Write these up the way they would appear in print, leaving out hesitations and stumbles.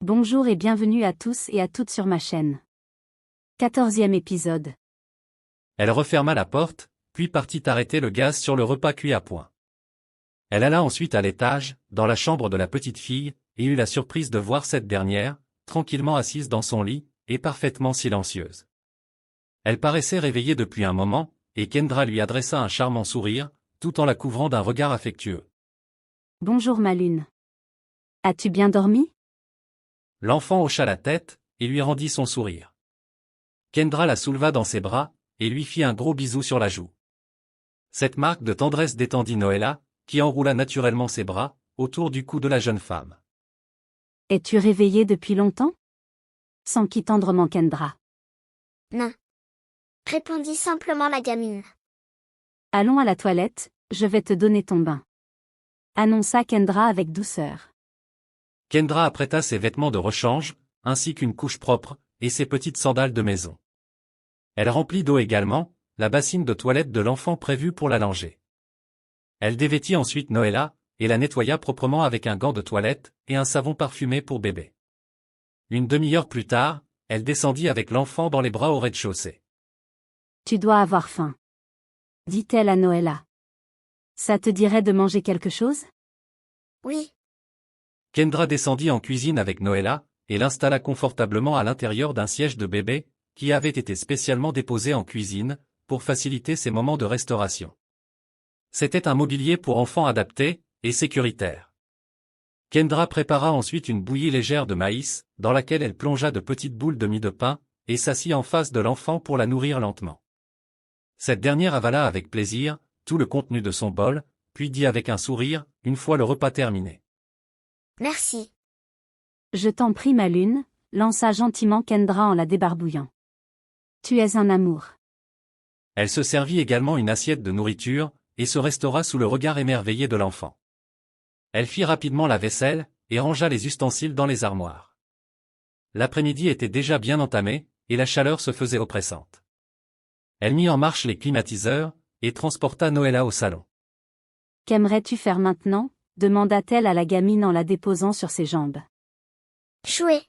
Bonjour et bienvenue à tous et à toutes sur ma chaîne. 14e épisode. Elle referma la porte, puis partit arrêter le gaz sur le repas cuit à point. Elle alla ensuite à l'étage, dans la chambre de la petite fille, et eut la surprise de voir cette dernière, tranquillement assise dans son lit, et parfaitement silencieuse. Elle paraissait réveillée depuis un moment, et Kendra lui adressa un charmant sourire, tout en la couvrant d'un regard affectueux. Bonjour ma lune. As-tu bien dormi? L'enfant hocha la tête, et lui rendit son sourire. Kendra la souleva dans ses bras, et lui fit un gros bisou sur la joue. Cette marque de tendresse détendit Noëlla, qui enroula naturellement ses bras, autour du cou de la jeune femme. Es-tu réveillée depuis longtemps? S'enquit tendrement Kendra. Non. Répondit simplement la gamine. Allons à la toilette, je vais te donner ton bain. Annonça Kendra avec douceur. Kendra apprêta ses vêtements de rechange, ainsi qu'une couche propre, et ses petites sandales de maison. Elle remplit d'eau également, la bassine de toilette de l'enfant prévue pour la langer. Elle dévêtit ensuite Noëlla, et la nettoya proprement avec un gant de toilette, et un savon parfumé pour bébé. Une demi-heure plus tard, elle descendit avec l'enfant dans les bras au rez-de-chaussée. Tu dois avoir faim. Dit-elle à Noëlla. Ça te dirait de manger quelque chose? Oui. Kendra descendit en cuisine avec Noëlla, et l'installa confortablement à l'intérieur d'un siège de bébé, qui avait été spécialement déposé en cuisine, pour faciliter ses moments de restauration. C'était un mobilier pour enfants adapté, et sécuritaire. Kendra prépara ensuite une bouillie légère de maïs, dans laquelle elle plongea de petites boules de mie de pain, et s'assit en face de l'enfant pour la nourrir lentement. Cette dernière avala avec plaisir, tout le contenu de son bol, puis dit avec un sourire, une fois le repas terminé. Merci. Je t'en prie ma lune, lança gentiment Kendra en la débarbouillant. Tu es un amour. Elle se servit également une assiette de nourriture, et se restaura sous le regard émerveillé de l'enfant. Elle fit rapidement la vaisselle, et rangea les ustensiles dans les armoires. L'après-midi était déjà bien entamé, et la chaleur se faisait oppressante. Elle mit en marche les climatiseurs, et transporta Noëlla au salon. Qu'aimerais-tu faire maintenant? Demanda-t-elle à la gamine en la déposant sur ses jambes. Jouer.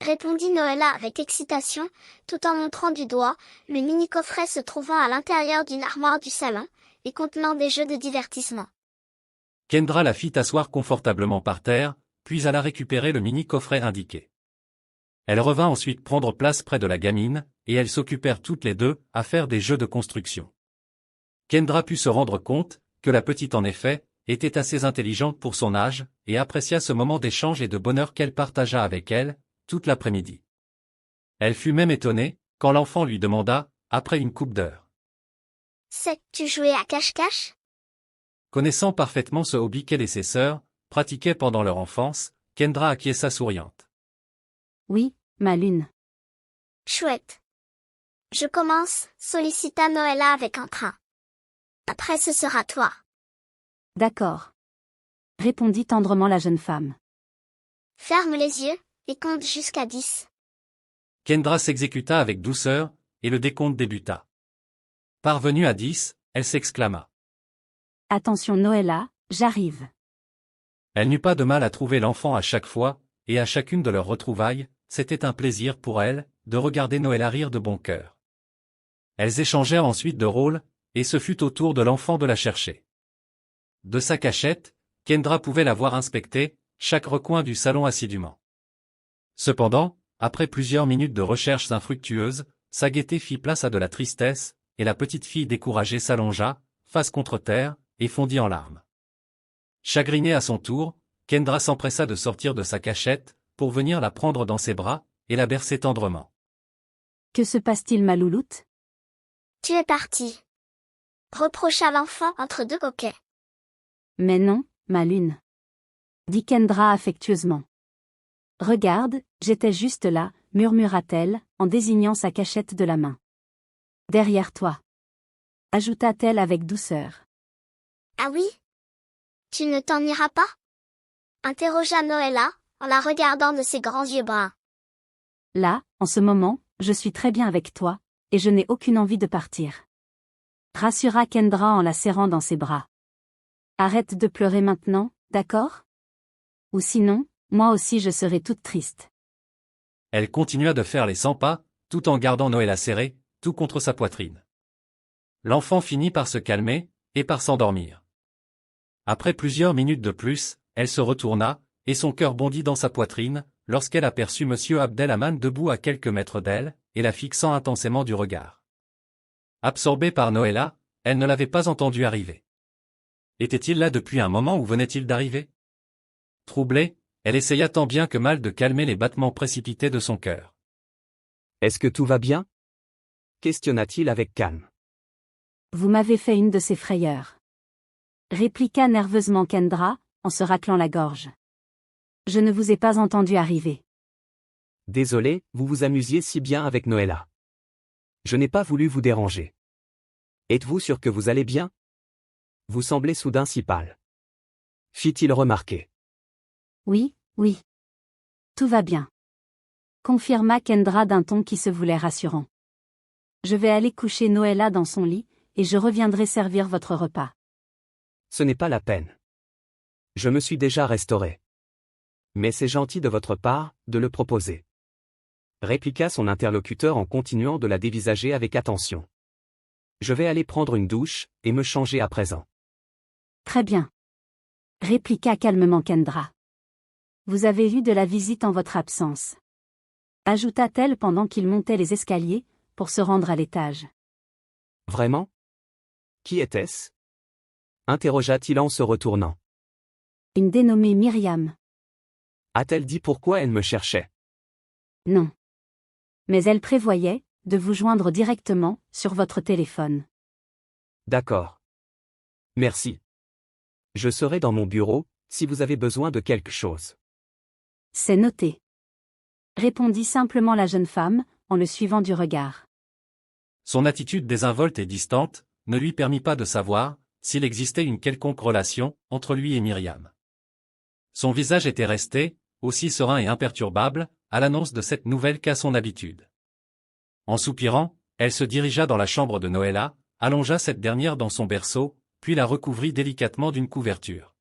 Répondit Noëlla avec excitation, tout en montrant du doigt, le mini-coffret se trouvant à l'intérieur d'une armoire du salon, et contenant des jeux de divertissement. Kendra la fit asseoir confortablement par terre, puis alla récupérer le mini-coffret indiqué. Elle revint ensuite prendre place près de la gamine, et elles s'occupèrent toutes les deux à faire des jeux de construction. Kendra put se rendre compte que la petite en effet, était assez intelligente pour son âge, et apprécia ce moment d'échange et de bonheur qu'elle partagea avec elle, toute l'après-midi. Elle fut même étonnée, quand l'enfant lui demanda, après une couple d'heures. Sais-tu jouer à cache-cache? Connaissant parfaitement ce hobby qu'elle et ses sœurs pratiquaient pendant leur enfance, Kendra acquiesça souriante. Oui, ma lune. Chouette. Je commence, sollicita Noëlla avec entrain. Après ce sera toi. D'accord. Répondit tendrement la jeune femme. Ferme les yeux, et compte jusqu'à 10. Kendra s'exécuta avec douceur, et le décompte débuta. Parvenue à 10, elle s'exclama. Attention Noëlla, j'arrive. Elle n'eut pas de mal à trouver l'enfant à chaque fois, et à chacune de leurs retrouvailles, c'était un plaisir pour elle, de regarder Noëlla rire de bon cœur. Elles échangèrent ensuite de rôles, et ce fut au tour de l'enfant de la chercher. De sa cachette, Kendra pouvait la voir inspecter chaque recoin du salon assidûment. Cependant, après plusieurs minutes de recherches infructueuses, sa gaieté fit place à de la tristesse, et la petite fille découragée s'allongea, face contre terre, et fondit en larmes. Chagrinée à son tour, Kendra s'empressa de sortir de sa cachette, pour venir la prendre dans ses bras, et la bercer tendrement. Que se passe-t-il ma louloute? Tu es parti. Reprocha l'enfant entre deux coquets. Mais non, ma lune. Dit Kendra affectueusement. Regarde, j'étais juste là, murmura-t-elle, en désignant sa cachette de la main. Derrière toi. Ajouta-t-elle avec douceur. Ah oui? Tu ne t'en iras pas? Interrogea Noëlla, en la regardant de ses grands yeux bruns. Là, en ce moment, je suis très bien avec toi, et je n'ai aucune envie de partir. Rassura Kendra en la serrant dans ses bras. Arrête de pleurer maintenant, d'accord? Ou sinon, Moi aussi je serai toute triste. Elle continua de faire les 100 pas, tout en gardant Noëlla serré, tout contre sa poitrine. L'enfant finit par se calmer, et par s'endormir. Après plusieurs minutes de plus, elle se retourna, et son cœur bondit dans sa poitrine, lorsqu'elle aperçut Monsieur Abdelhaman debout à quelques mètres d'elle, et la fixant intensément du regard. Absorbée par Noëlla, elle ne l'avait pas entendu arriver. Était-il là depuis un moment ou venait-il d'arriver? Troublée, elle essaya tant bien que mal de calmer les battements précipités de son cœur. Est-ce que tout va bien? Questionna-t-il avec calme. Vous m'avez fait une de ces frayeurs. Répliqua nerveusement Kendra, en se raclant la gorge. Je ne vous ai pas entendu arriver. Désolé, vous vous amusiez si bien avec Noëlla. Je n'ai pas voulu vous déranger. Êtes-vous sûr que vous allez bien? Vous semblez soudain si pâle. Fit-il remarquer. Oui, oui. Tout va bien. Confirma Kendra d'un ton qui se voulait rassurant. Je vais aller coucher Noëlla dans son lit, et je reviendrai servir votre repas. Ce n'est pas la peine. Je me suis déjà restauré. Mais c'est gentil de votre part, de le proposer. Répliqua son interlocuteur en continuant de la dévisager avec attention. Je vais aller prendre une douche, et me changer à présent. Très bien. Répliqua calmement Kendra. Vous avez eu de la visite en votre absence. Ajouta-t-elle pendant qu'il montait les escaliers, pour se rendre à l'étage. Vraiment? Qui était-ce? Interrogea-t-il en se retournant. Une dénommée Myriam. A-t-elle dit pourquoi elle me cherchait? Non. Mais elle prévoyait de vous joindre directement sur votre téléphone. D'accord. Merci. Je serai dans mon bureau, si vous avez besoin de quelque chose. C'est noté. Répondit simplement la jeune femme, en le suivant du regard. Son attitude désinvolte et distante ne lui permit pas de savoir s'il existait une quelconque relation entre lui et Myriam. Son visage était resté, aussi serein et imperturbable, à l'annonce de cette nouvelle qu'à son habitude. En soupirant, elle se dirigea dans la chambre de Noëlla, allongea cette dernière dans son berceau, puis la recouvrit délicatement d'une couverture.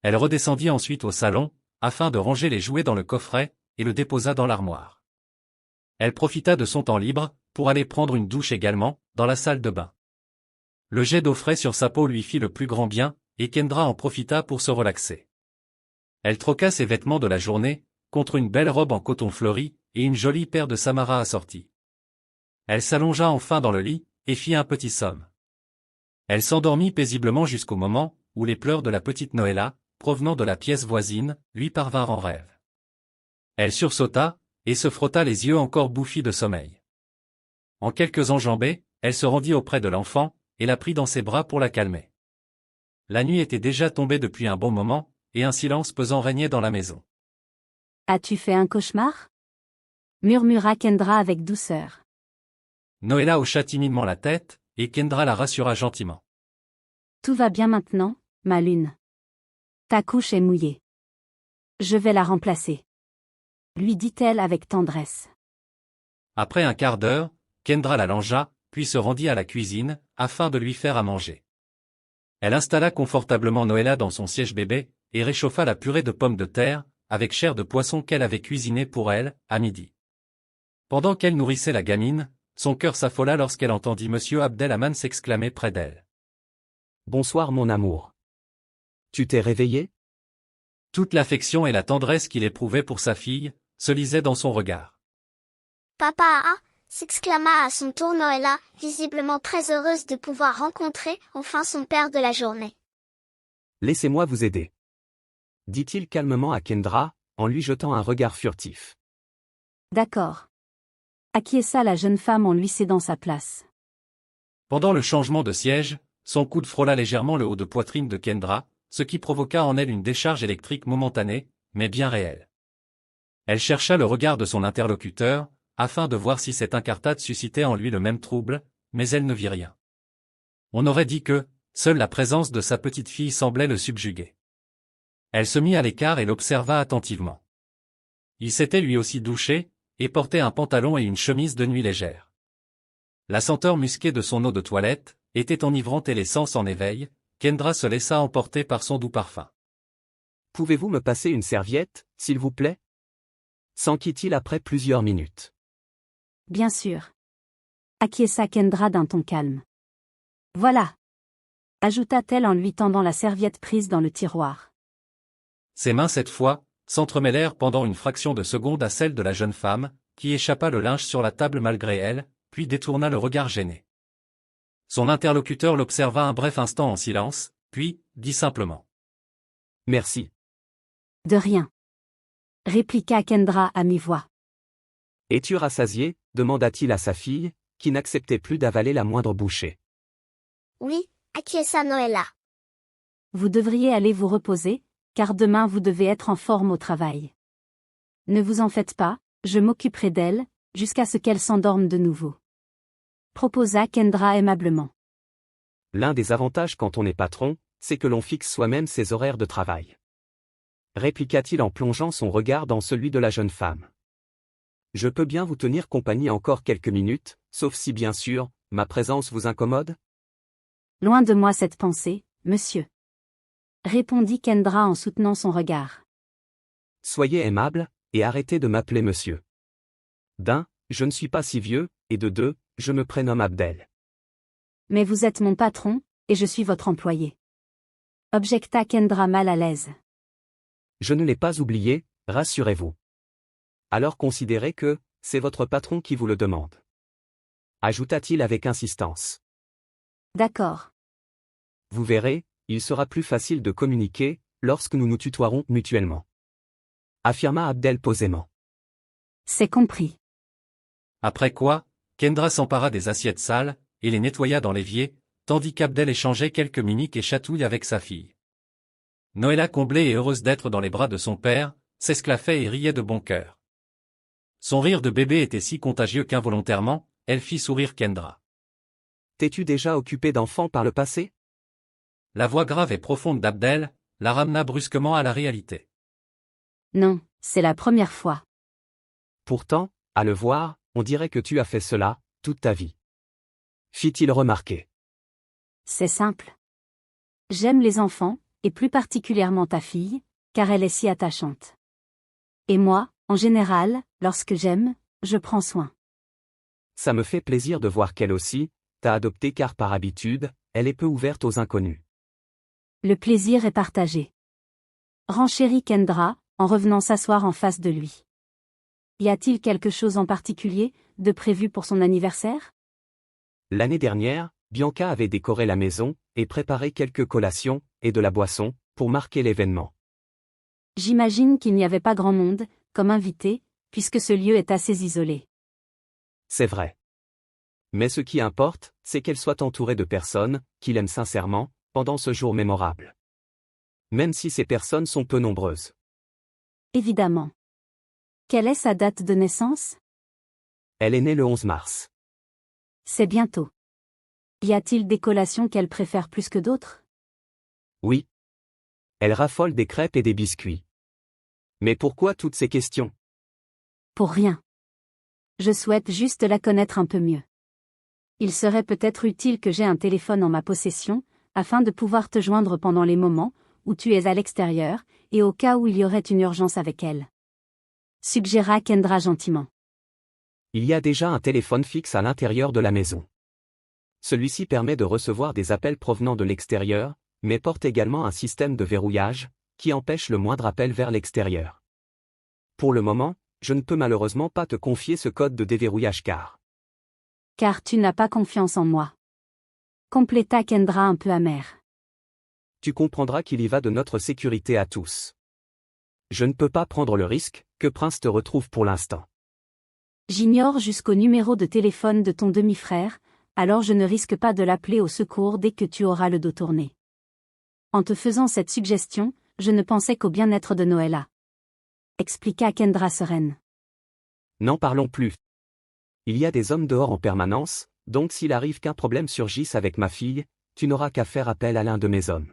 Elle redescendit ensuite au salon, afin de ranger les jouets dans le coffret, et le déposa dans l'armoire. Elle profita de son temps libre, pour aller prendre une douche également, dans la salle de bain. Le jet d'eau frais sur sa peau lui fit le plus grand bien, et Kendra en profita pour se relaxer. Elle troqua ses vêtements de la journée, contre une belle robe en coton fleuri, et une jolie paire de samaras assortis. Elle s'allongea enfin dans le lit, et fit un petit somme. Elle s'endormit paisiblement jusqu'au moment, où les pleurs de la petite Noëlla, provenant de la pièce voisine, lui parvinrent en rêve. Elle sursauta, et se frotta les yeux encore bouffis de sommeil. En quelques enjambées, elle se rendit auprès de l'enfant, et la prit dans ses bras pour la calmer. La nuit était déjà tombée depuis un bon moment, et un silence pesant régnait dans la maison. As-tu fait un cauchemar? Murmura Kendra avec douceur. Noëlla hocha timidement la tête, et Kendra la rassura gentiment. Tout va bien maintenant, ma lune. Ta couche est mouillée. Je vais la remplacer. Lui dit-elle avec tendresse. Après un quart d'heure, Kendra la langea, puis se rendit à la cuisine, afin de lui faire à manger. Elle installa confortablement Noëlla dans son siège bébé, et réchauffa la purée de pommes de terre, avec chair de poisson qu'elle avait cuisinée pour elle, à midi. Pendant qu'elle nourrissait la gamine, son cœur s'affola lorsqu'elle entendit Monsieur Abdelhaman s'exclamer près d'elle. Bonsoir mon amour. Tu t'es réveillé? Toute l'affection et la tendresse qu'il éprouvait pour sa fille, se lisaient dans son regard. Papa, s'exclama à son tour Noëlla, visiblement très heureuse de pouvoir rencontrer enfin son père de la journée. Laissez-moi vous aider. Dit-il calmement à Kendra, en lui jetant un regard furtif. D'accord. Acquiesça la jeune femme en lui cédant sa place. Pendant le changement de siège, son coude frôla légèrement le haut de poitrine de Kendra, ce qui provoqua en elle une décharge électrique momentanée, mais bien réelle. Elle chercha le regard de son interlocuteur, afin de voir si cette incartade suscitait en lui le même trouble, mais elle ne vit rien. On aurait dit que, seule la présence de sa petite fille semblait le subjuguer. Elle se mit à l'écart et l'observa attentivement. Il s'était lui aussi douché, et portait un pantalon et une chemise de nuit légère. La senteur musquée de son eau de toilette était enivrante et les sens en éveil, Kendra se laissa emporter par son doux parfum. Pouvez-vous me passer une serviette, s'il vous plaît? S'enquit-il après plusieurs minutes. Bien sûr. Acquiesça Kendra d'un ton calme. Voilà. Ajouta-t-elle en lui tendant la serviette prise dans le tiroir. Ses mains cette fois, s'entremêlèrent pendant une fraction de seconde à celle de la jeune femme, qui échappa le linge sur la table malgré elle, puis détourna le regard gêné. Son interlocuteur l'observa un bref instant en silence, puis, dit simplement. Merci. De rien. Répliqua Kendra à mi-voix. Es-tu rassasié? Demanda-t-il à sa fille, qui n'acceptait plus d'avaler la moindre bouchée. Oui, acquiesça Noëlla. Vous devriez aller vous reposer, car demain vous devez être en forme au travail. Ne vous en faites pas, je m'occuperai d'elle, jusqu'à ce qu'elle s'endorme de nouveau. Proposa Kendra aimablement. L'un des avantages quand on est patron, c'est que l'on fixe soi-même ses horaires de travail. Répliqua-t-il en plongeant son regard dans celui de la jeune femme. Je peux bien vous tenir compagnie encore quelques minutes, sauf si bien sûr, ma présence vous incommode? Loin de moi cette pensée, monsieur. Répondit Kendra en soutenant son regard. Soyez aimable, et arrêtez de m'appeler monsieur. D'un, je ne suis pas si vieux, et de deux, je me prénomme Abdel. Mais vous êtes mon patron, et je suis votre employé. Objecta Kendra mal à l'aise. Je ne l'ai pas oublié, rassurez-vous. Alors considérez que, c'est votre patron qui vous le demande. Ajouta-t-il avec insistance. D'accord. Vous verrez, il sera plus facile de communiquer, lorsque nous nous tutoierons mutuellement. Affirma Abdel posément. C'est compris. Après quoi, Kendra s'empara des assiettes sales, et les nettoya dans l'évier, tandis qu'Abdel échangeait quelques miniques et chatouilles avec sa fille. Noëlla, comblée et heureuse d'être dans les bras de son père, s'esclaffait et riait de bon cœur. Son rire de bébé était si contagieux qu'involontairement, elle fit sourire Kendra. T'es-tu déjà occupé d'enfants par le passé? La voix grave et profonde d'Abdel la ramena brusquement à la réalité. Non, c'est la première fois. Pourtant, à le voir, on dirait que tu as fait cela, toute ta vie. Fit-il remarquer. C'est simple. J'aime les enfants, et plus particulièrement ta fille, car elle est si attachante. Et moi, en général, lorsque j'aime, je prends soin. Ça me fait plaisir de voir qu'elle aussi, t'a adopté car par habitude, elle est peu ouverte aux inconnus. Le plaisir est partagé. Renchérit Kendra, en revenant s'asseoir en face de lui. Y a-t-il quelque chose en particulier, de prévu pour son anniversaire? L'année dernière, Bianca avait décoré la maison, et préparé quelques collations, et de la boisson, pour marquer l'événement. J'imagine qu'il n'y avait pas grand monde, comme invité, puisque ce lieu est assez isolé. C'est vrai. Mais ce qui importe, c'est qu'elle soit entourée de personnes, qui l'aiment sincèrement, pendant ce jour mémorable. Même si ces personnes sont peu nombreuses. Évidemment. Quelle est sa date de naissance? Elle est née le 11 mars. C'est bientôt. Y a-t-il des collations qu'elle préfère plus que d'autres? Oui. Elle raffole des crêpes et des biscuits. Mais pourquoi toutes ces questions? Pour rien. Je souhaite juste la connaître un peu mieux. Il serait peut-être utile que j'aie un téléphone en ma possession, afin de pouvoir te joindre pendant les moments où tu es à l'extérieur, et au cas où il y aurait une urgence avec elle. Suggéra Kendra gentiment. Il y a déjà un téléphone fixe à l'intérieur de la maison. Celui-ci permet de recevoir des appels provenant de l'extérieur, mais porte également un système de verrouillage, qui empêche le moindre appel vers l'extérieur. Pour le moment, je ne peux malheureusement pas te confier ce code de déverrouillage car tu n'as pas confiance en moi. Compléta Kendra un peu amère. Tu comprendras qu'il y va de notre sécurité à tous. Je ne peux pas prendre le risque que Prince te retrouve pour l'instant. J'ignore jusqu'au numéro de téléphone de ton demi-frère, alors je ne risque pas de l'appeler au secours dès que tu auras le dos tourné. En te faisant cette suggestion, je ne pensais qu'au bien-être de Noëlla. Expliqua Kendra sereine. N'en parlons plus. Il y a des hommes dehors en permanence, donc s'il arrive qu'un problème surgisse avec ma fille, tu n'auras qu'à faire appel à l'un de mes hommes.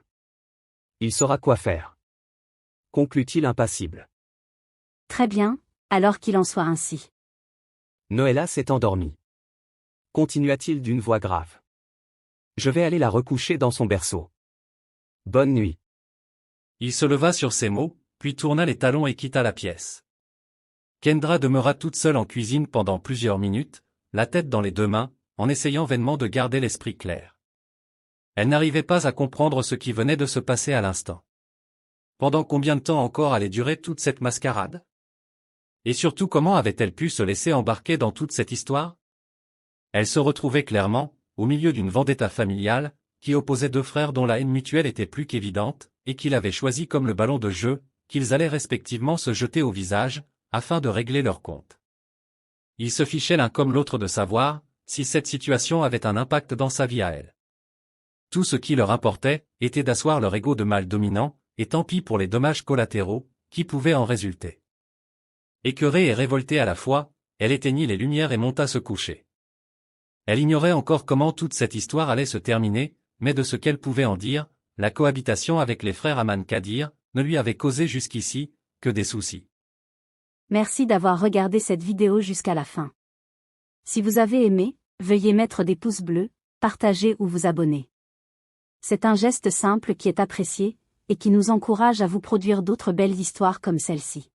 Il saura quoi faire. Conclut-il impassible. Très bien, alors qu'il en soit ainsi. Noëlla s'est endormie. Continua-t-il d'une voix grave. Je vais aller la recoucher dans son berceau. Bonne nuit. Il se leva sur ces mots, puis tourna les talons et quitta la pièce. Kendra demeura toute seule en cuisine pendant plusieurs minutes, la tête dans les deux mains, en essayant vainement de garder l'esprit clair. Elle n'arrivait pas à comprendre ce qui venait de se passer à l'instant. Pendant combien de temps encore allait durer toute cette mascarade? Et surtout comment avait-elle pu se laisser embarquer dans toute cette histoire? Elle se retrouvait clairement, au milieu d'une vendetta familiale, qui opposait deux frères dont la haine mutuelle était plus qu'évidente, et qu'il avait choisi comme le ballon de jeu, qu'ils allaient respectivement se jeter au visage, afin de régler leur compte. Ils se fichaient l'un comme l'autre de savoir, si cette situation avait un impact dans sa vie à elle. Tout ce qui leur importait, était d'asseoir leur ego de mâle dominant, et tant pis pour les dommages collatéraux, qui pouvaient en résulter. Écœurée et révoltée à la fois, elle éteignit les lumières et monta se coucher. Elle ignorait encore comment toute cette histoire allait se terminer, mais de ce qu'elle pouvait en dire, la cohabitation avec les frères Aman Kadir ne lui avait causé jusqu'ici que des soucis. Merci d'avoir regardé cette vidéo jusqu'à la fin. Si vous avez aimé, veuillez mettre des pouces bleus, partager ou vous abonner. C'est un geste simple qui est apprécié, et qui nous encourage à vous produire d'autres belles histoires comme celle-ci.